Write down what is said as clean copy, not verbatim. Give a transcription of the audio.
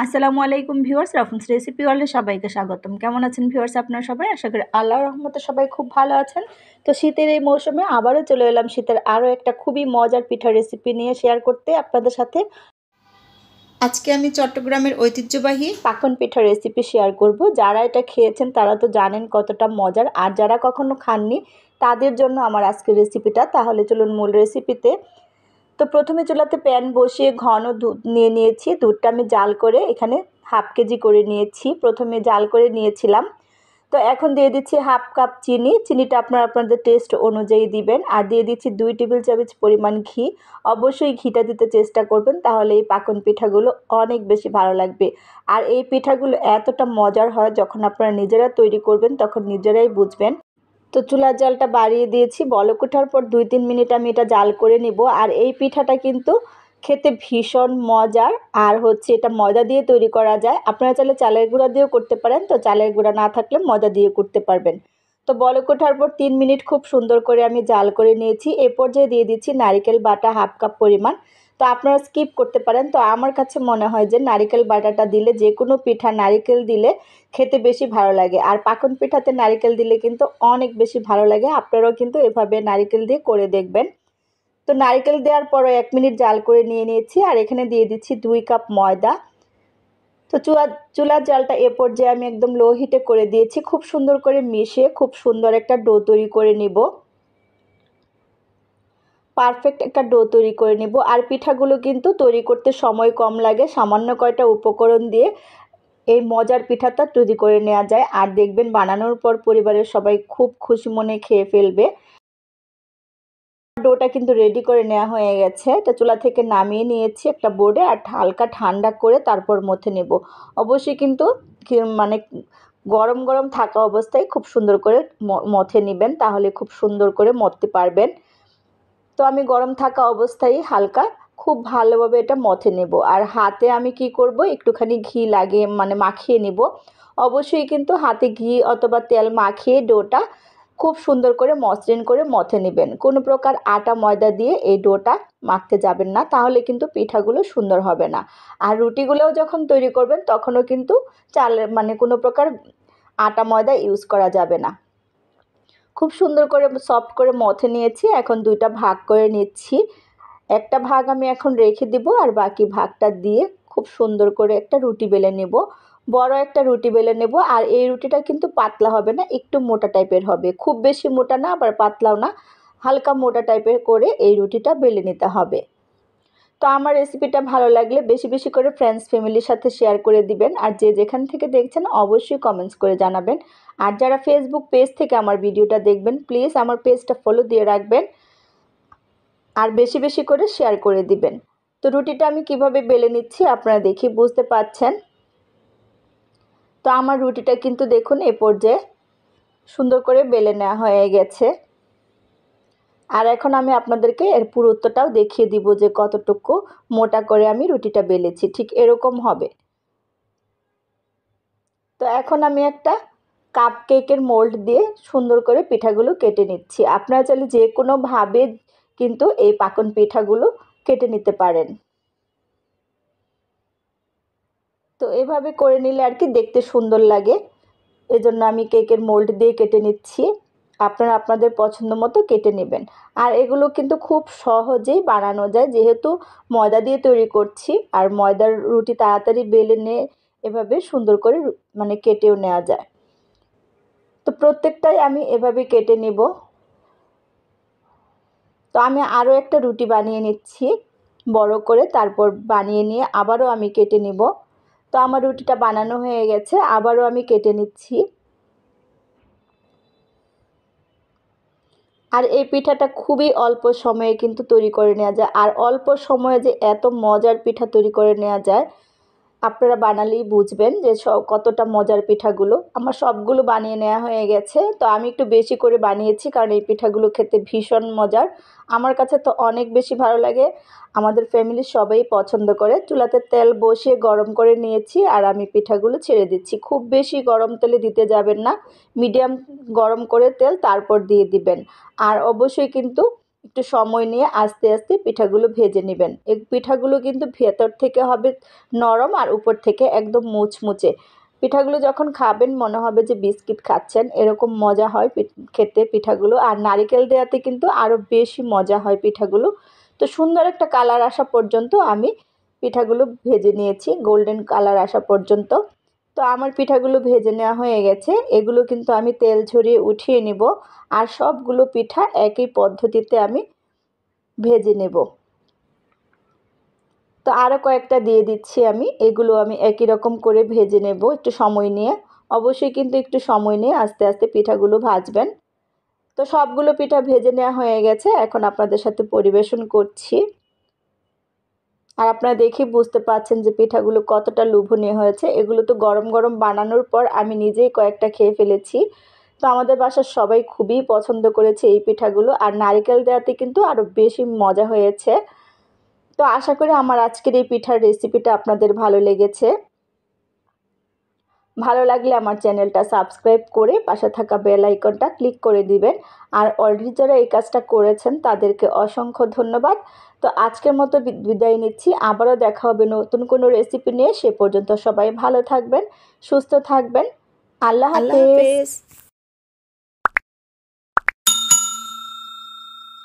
আসসালামু আলাইকুম viewers, রাফুন্স recipe ওয়ার্ল্ডে সবাইকে স্বাগতম। কেমন আছেন ভিউয়ার্স আপনারা সবাই? আশা করি আল্লাহর রহমতে সবাই খুব ভালো আছেন। তো শীতের এই মৌসুমে আবারও চলে এলাম শীতের আরও একটা খুবই মজার পিঠার রেসিপি নিয়ে শেয়ার করতে আপনাদের সাথে। আজকে আমি চট্টগ্রামের ঐতিহ্যবাহী পাকন পিঠার রেসিপি শেয়ার করব। যারা এটা খেয়েছেন তারা তো জানেন কতটা মজার, আর যারা কখনো খাননি তাদের জন্য আমার আজকের রেসিপিটা। তাহলে চলুন মূল রেসিপিতে। তো প্রথমে চুলাতে প্যান বসিয়ে ঘন দুধ নিয়ে নিয়েছি। দুধটা আমি জাল করে এখানে হাফ কেজি করে নিয়েছি। প্রথমে জাল করে নিয়েছিলাম। তো এখন দিয়ে দিচ্ছি হাফ কাপ চিনি। চিনিটা আপনারা আপনাদের টেস্ট অনুযায়ী দিবেন। আর দিয়ে দিচ্ছি 2 টেবিল চামচ পরিমাণ ঘি। অবশ্যই ঘিটা দিতে চেষ্টা করবেন, তাহলে এই পাকন পিঠাগুলো অনেক বেশি ভালো লাগবে। আর এই পিঠাগুলো এতটা মজার হয়, যখন আপনারা নিজেরা তৈরি করবেন তখন নিজেরাই বুঝবেন। তো চুলার জালটা বাড়িয়ে দিয়েছি। বলক ওঠার পর 2-3 মিনিট আমি এটা জাল করে নিব। আর এই পিঠাটা কিন্তু খেতে ভীষণ মজার। আর এটা ময়দা দিয়ে তৈরি করা যায়। আপনারা চাইলে চালের গুঁড়া দিয়েও করতে পারেন। তো চালের গুঁড়া না থাকলে ময়দা দিয়ে করতে পারবেন। তো বলক ওঠার পর 3 মিনিট খুব সুন্দর করে আমি জাল করে নিয়েছি। এ পর্যায়ে দিয়ে দিচ্ছি নারিকেল বাটা হাফ কাপ পরিমাণ। তো আপনারা স্কিপ করতে পারেন। তো আমার কাছে মনে হয় যে নারিকেল বাটাটা দিলে, যে কোনো পিঠা নারিকেল দিলে খেতে বেশি ভালো লাগে। আর পাকন পিঠাতে নারিকেল দিলে কিন্তু অনেক বেশি ভালো লাগে। আপনারাও কিন্তু এভাবে নারিকেল দিয়ে করে দেখবেন। তো নারিকেল দেওয়ার পরে 1 মিনিট জাল করে নিয়ে নিয়েছি। আর এখানে দিয়ে দিচ্ছি 2 কাপ ময়দা। তো চুলার জালটা এ পর্যায়ে আমি একদম লো হিটে করে দিয়েছি। খুব সুন্দর করে মিশিয়ে খুব সুন্দর একটা ডো তৈরি করে নিব। পারফেক্ট একটা ডো তৈরি করে নিব। আর পিঠাগুলো কিন্তু তৈরি করতে সময় কম লাগে। সামান্য কয়টা উপকরণ দিয়ে এই মজার পিঠাটা তৈরি করে নেওয়া যায়। আর দেখবেন বানানোর পর পরিবারের সবাই খুব খুশি মনে খেয়ে ফেলবে। ডোটা কিন্তু রেডি করে নেওয়া হয়ে গেছে। তো চুলা থেকে নামিয়ে নিয়েছি একটা বোর্ডে। আর হালকা ঠান্ডা করে তারপর মথে নেব। অবশ্যই কিন্তু মানে গরম গরম থাকা অবস্থায় খুব সুন্দর করে মথে নেবেন, তাহলে খুব সুন্দর করে মথতে পারবেন। তো আমি গরম থাকা অবস্থায় হালকা খুব ভালোভাবে এটা মথে নেব। আর হাতে আমি কি করব, একটুখানি ঘি লাগিয়ে মাখিয়ে নেব। অবশ্যই কিন্তু হাতে ঘি অথবা তেল মাখিয়ে ডোটা খুব সুন্দর করে মসৃণ করে মথে নেবেন। কোনো প্রকার আটা ময়দা দিয়ে এই ডোটা মাখতে যাবেন না, তাহলে কিন্তু পিঠাগুলো সুন্দর হবে না। আর রুটিগুলোও যখন তৈরি করবেন তখনও কিন্তু চালের কোনো প্রকার আটা ময়দা ইউজ করা যাবে না। খুব সুন্দর করে সফট করে মথে নিয়েছি। এখন দুইটা ভাগ করে নিচ্ছি। একটা ভাগ আমি এখন রেখে দিব, আর বাকি ভাগটা দিয়ে খুব সুন্দর করে একটা রুটি বেলে নেব। বড় একটা রুটি বেলে নেব। আর এই রুটিটা কিন্তু পাতলা হবে না, একটু মোটা টাইপের হবে। খুব বেশি মোটা না, আবার পাতলাও না, হালকা মোটা টাইপের করে এই রুটিটা বেলে নিতে হবে। তো আমার রেসিপিটা ভালো লাগলে বেশি বেশি করে ফ্রেন্ডস ফ্যামিলির সাথে শেয়ার করে দিবেন। আর যে যেখান থেকে দেখছেন অবশ্যই কমেন্টস করে জানাবেন। আর যারা ফেসবুক পেজ থেকে আমার ভিডিওটা দেখবেন, প্লিজ আমার পেজটা ফলো দিয়ে রাখবেন আর বেশি বেশি করে শেয়ার করে দিবেন। তো রুটিটা আমি কিভাবে বেলে নিচ্ছি আপনারা দেখে বুঝতে পারছেন। তো আমার রুটিটা কিন্তু দেখুন এ পর্যায়ে সুন্দর করে বেলে নেওয়া হয়ে গেছে। আর এখন আমি আপনাদেরকে এর পুরুত্বটাও দেখিয়ে দিব যে কতটুকু মোটা করে আমি রুটিটা বেলেছি, ঠিক এরকম হবে। তো এখন আমি একটা কাপ কেকের মোল্ড দিয়ে সুন্দর করে পিঠাগুলো কেটে নিচ্ছি। আপনারা চাইলে যে কোনোভাবে কিন্তু এই পাকন পিঠাগুলো কেটে নিতে পারেন। তো এভাবে করে নিলে আর কি দেখতে সুন্দর লাগে, এজন্য আমি কেকের মোল্ড দিয়ে কেটে নিচ্ছি। আপনারা আপনাদের পছন্দ মতো কেটে নেবেন। আর এগুলো কিন্তু খুব সহজেই বানানো যায়, যেহেতু ময়দা দিয়ে তৈরি করছি। আর ময়দার রুটি তাড়াতাড়ি বেলে নিয়ে এভাবে সুন্দর করে কেটেও নেওয়া যায়। তো প্রত্যেকটাই আমি এভাবে কেটে নেব। তো আমি আরও একটা রুটি বানিয়ে নিচ্ছি বড় করে, তারপর বানিয়ে নিয়ে আবারও আমি কেটে নেব। তো আমার রুটিটা বানানো হয়ে গেছে, আবারও আমি কেটে নিচ্ছি। আর এই পিঠাটা খুবই অল্প সময়ে কিন্তু তৈরি করে নেওয়া যায়। আর অল্প সময়ে যে এত মজার পিঠা তৈরি করে নেওয়া যায়, আপনারা বানালেই বুঝবেন যে কতটা মজার পিঠাগুলো। আমার সবগুলো বানিয়ে নেওয়া হয়ে গেছে। তো আমি একটু বেশি করে বানিয়েছি, কারণ এই পিঠাগুলো খেতে ভীষণ মজার। আমার কাছে তো অনেক বেশি ভালো লাগে, আমাদের ফ্যামিলির সবাই পছন্দ করে। চুলাতে তেল বসিয়ে গরম করে নিয়েছি, আর আমি পিঠাগুলো ছেড়ে দিচ্ছি। খুব বেশি গরম তেলে দিতে যাবেন না, মিডিয়াম গরম করে তেল তারপর দিয়ে দিবেন। আর অবশ্যই কিন্তু একটু সময় নিয়ে আস্তে আস্তে পিঠাগুলো ভেজে নেবেন। এই পিঠাগুলো কিন্তু ভেতর থেকে হবে নরম আর উপর থেকে একদম মুচমুচে। পিঠাগুলো যখন খাবেন মনে হবে যে বিস্কিট খাচ্ছেন, এরকম মজা হয় খেতে পিঠাগুলো। আর নারিকেল দেওয়াতে কিন্তু আরও বেশি মজা হয় পিঠাগুলো। তো সুন্দর একটা কালার আসা পর্যন্ত আমি পিঠাগুলো ভেজে নিয়েছি, গোল্ডেন কালার আসা পর্যন্ত। তো আমার পিঠাগুলো ভেজে নেওয়া হয়ে গেছে, এগুলো কিন্তু আমি তেল ঝরিয়ে উঠিয়ে নিব। আর সবগুলো পিঠা একই পদ্ধতিতে আমি ভেজে নেব। তো আরও কয়েকটা দিয়ে দিচ্ছি আমি, এগুলো আমি একই রকম করে ভেজে নেব একটু সময় নিয়ে। অবশ্যই কিন্তু একটু সময় নিয়ে আস্তে আস্তে পিঠাগুলো ভাজবেন। তো সবগুলো পিঠা ভেজে নেওয়া হয়ে গেছে, এখন আপনাদের সাথে পরিবেশন করছি। আর আপনারা দেখেই বুঝতে পারছেন যে পিঠাগুলো কতটা লোভনীয় হয়েছে। এগুলো তো গরম গরম বানানোর পর আমি নিজেই কয়েকটা খেয়ে ফেলেছি। তো আমাদের বাসার সবাই খুবই পছন্দ করেছে এই পিঠাগুলো, আর নারকেল দেওয়াতে কিন্তু আরও বেশি মজা হয়েছে। তো আশা করি আমার আজকের এই পিঠার রেসিপিটা আপনাদের ভালো লেগেছে। ভালো লাগলে আমার চ্যানেলটা সাবস্ক্রাইব করে পাশে থাকা বেল আইকনটা ক্লিক করে দিবেন। আর অলরেডি যারা এই কাজটা করেছেন তাদেরকে অসংখ্য ধন্যবাদ। তো আজকের মতো বিদায় নিচ্ছি, আবারও দেখা হবে নতুন কোনো রেসিপি নিয়ে। সে পর্যন্ত সবাই ভালো থাকবেন, সুস্থ থাকবেন। আল্লাহ আল্লাহ হাফেজ। হাফেজ।